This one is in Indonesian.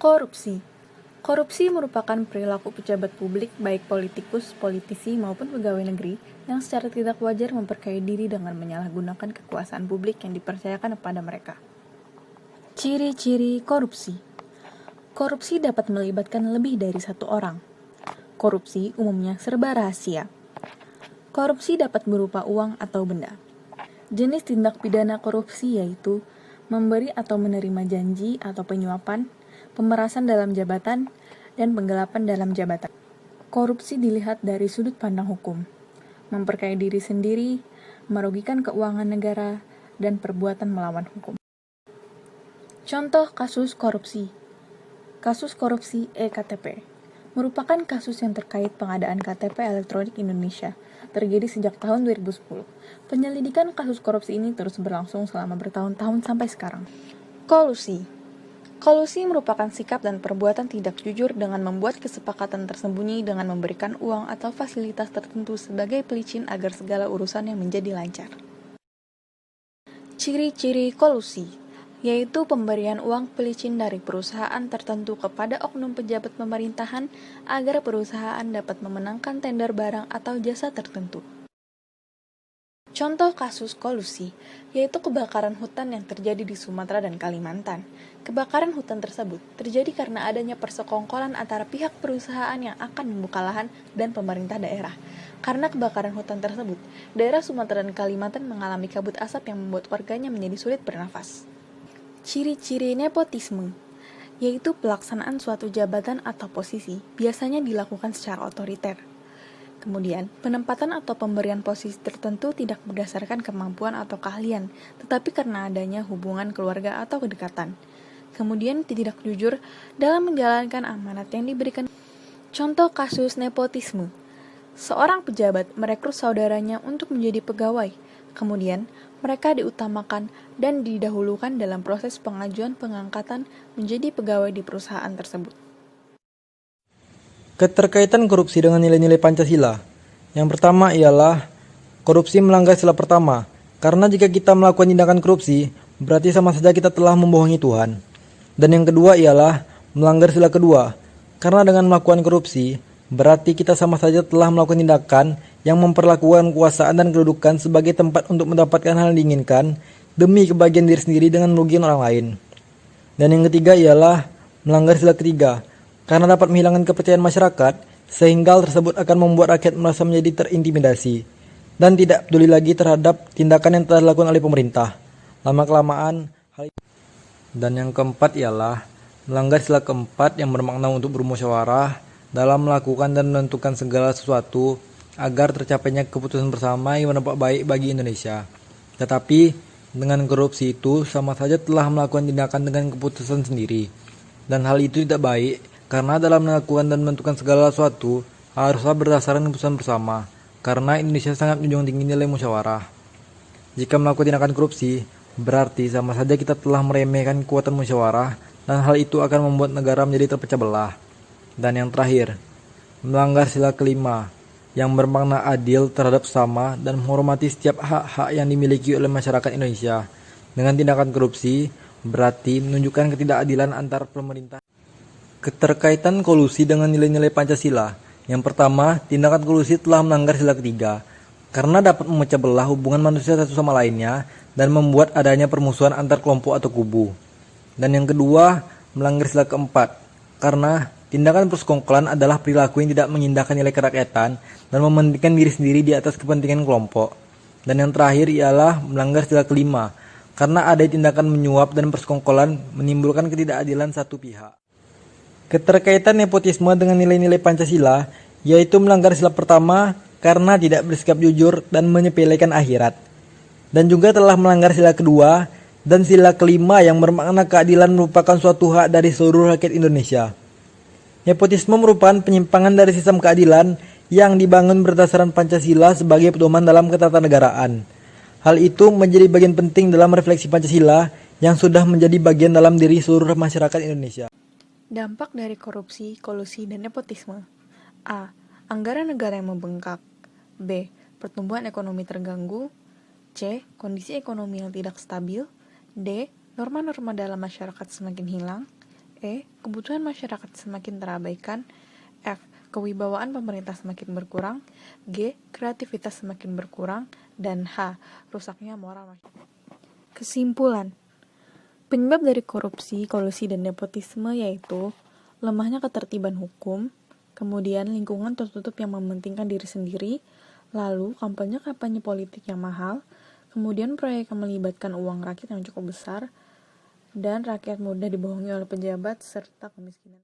Korupsi. Korupsi merupakan perilaku pejabat publik baik politikus, politisi maupun pegawai negeri yang secara tidak wajar memperkaya diri dengan menyalahgunakan kekuasaan publik yang dipercayakan kepada mereka. Ciri-ciri korupsi. Korupsi dapat melibatkan lebih dari satu orang. Korupsi umumnya serba rahasia. Korupsi dapat berupa uang atau benda. Jenis tindak pidana korupsi yaitu memberi atau menerima janji atau penyuapan, pemerasan dalam jabatan, dan penggelapan dalam jabatan. Korupsi dilihat dari sudut pandang hukum, memperkaya diri sendiri, merugikan keuangan negara, dan perbuatan melawan hukum. Contoh kasus korupsi. Kasus korupsi e-KTP merupakan kasus yang terkait pengadaan KTP elektronik Indonesia, terjadi sejak tahun 2010. Penyelidikan kasus korupsi ini terus berlangsung selama bertahun-tahun sampai sekarang. Kolusi. Kolusi merupakan sikap dan perbuatan tidak jujur dengan membuat kesepakatan tersembunyi dengan memberikan uang atau fasilitas tertentu sebagai pelicin agar segala urusannya menjadi lancar. Ciri-ciri kolusi, yaitu pemberian uang pelicin dari perusahaan tertentu kepada oknum pejabat pemerintahan agar perusahaan dapat memenangkan tender barang atau jasa tertentu. Contoh kasus kolusi, yaitu kebakaran hutan yang terjadi di Sumatera dan Kalimantan. Kebakaran hutan tersebut terjadi karena adanya persekongkolan antara pihak perusahaan yang akan membuka lahan dan pemerintah daerah. Karena kebakaran hutan tersebut, daerah Sumatera dan Kalimantan mengalami kabut asap yang membuat warganya menjadi sulit bernafas. Ciri-ciri nepotisme, yaitu pelaksanaan suatu jabatan atau posisi biasanya dilakukan secara otoriter. Kemudian, penempatan atau pemberian posisi tertentu tidak berdasarkan kemampuan atau keahlian, tetapi karena adanya hubungan keluarga atau kedekatan. Kemudian, tidak jujur dalam menjalankan amanat yang diberikan. Contoh kasus nepotisme. Seorang pejabat merekrut saudaranya untuk menjadi pegawai. Kemudian, mereka diutamakan dan didahulukan dalam proses pengajuan pengangkatan menjadi pegawai di perusahaan tersebut. Keterkaitan korupsi dengan nilai-nilai Pancasila. Yang pertama ialah korupsi melanggar sila pertama, karena jika kita melakukan tindakan korupsi, berarti sama saja kita telah membohongi Tuhan. Dan yang kedua ialah melanggar sila kedua, karena dengan melakukan korupsi, berarti kita sama saja telah melakukan tindakan yang memperlakukan kekuasaan dan kedudukan sebagai tempat untuk mendapatkan hal yang diinginkan demi kebahagiaan diri sendiri dengan merugikan orang lain. Dan yang ketiga ialah melanggar sila ketiga, karena dapat menghilangkan kepercayaan masyarakat, sehingga hal tersebut akan membuat rakyat merasa menjadi terintimidasi dan tidak peduli lagi terhadap tindakan yang telah dilakukan oleh pemerintah. Lama-kelamaan hal itu. Dan yang keempat ialah melanggar sila keempat yang bermakna untuk bermusyawarah dalam melakukan dan menentukan segala sesuatu agar tercapainya keputusan bersama yang berdampak baik bagi Indonesia. Tetapi dengan korupsi itu sama saja telah melakukan tindakan dengan keputusan sendiri, dan hal itu tidak baik. Karena dalam melakukan dan menentukan segala sesuatu haruslah berdasarkan keputusan bersama, karena Indonesia sangat menjunjung tinggi nilai musyawarah. Jika melakukan tindakan korupsi, berarti sama saja kita telah meremehkan kekuatan musyawarah, dan hal itu akan membuat negara menjadi terpecah belah. Dan yang terakhir, melanggar sila kelima, yang bermakna adil terhadap sama dan menghormati setiap hak-hak yang dimiliki oleh masyarakat Indonesia. Dengan tindakan korupsi, berarti menunjukkan ketidakadilan antar pemerintah. Keterkaitan kolusi dengan nilai-nilai Pancasila. Yang pertama, tindakan kolusi telah melanggar sila ketiga, karena dapat memecah belah hubungan manusia satu sama lainnya dan membuat adanya permusuhan antar kelompok atau kubu. Dan yang kedua, melanggar sila keempat, karena tindakan persekongkolan adalah perilaku yang tidak mengindahkan nilai kerakyatan dan mementingkan diri sendiri di atas kepentingan kelompok. Dan yang terakhir ialah melanggar sila kelima, karena ada tindakan menyuap dan persekongkolan menimbulkan ketidakadilan satu pihak. Keterkaitan nepotisme dengan nilai-nilai Pancasila, yaitu melanggar sila pertama karena tidak bersikap jujur dan menyepelekan akhirat. Dan juga telah melanggar sila kedua dan sila kelima yang bermakna keadilan merupakan suatu hak dari seluruh rakyat Indonesia. Nepotisme merupakan penyimpangan dari sistem keadilan yang dibangun berdasarkan Pancasila sebagai pedoman dalam ketatanegaraan. Hal itu menjadi bagian penting dalam refleksi Pancasila yang sudah menjadi bagian dalam diri seluruh masyarakat Indonesia. Dampak dari korupsi, kolusi, dan nepotisme. A. Anggaran negara yang membengkak. B. Pertumbuhan ekonomi terganggu. C. Kondisi ekonomi yang tidak stabil. D. Norma-norma dalam masyarakat semakin hilang. E. Kebutuhan masyarakat semakin terabaikan. F. Kewibawaan pemerintah semakin berkurang. G. Kreativitas semakin berkurang. Dan H. Rusaknya moral masyarakat. Kesimpulan, penyebab dari korupsi, kolusi, dan nepotisme yaitu lemahnya ketertiban hukum, kemudian lingkungan tertutup yang mementingkan diri sendiri, lalu kampanye-kampanye politik yang mahal, kemudian proyek yang melibatkan uang rakyat yang cukup besar, dan rakyat mudah dibohongi oleh pejabat, serta kemiskinan.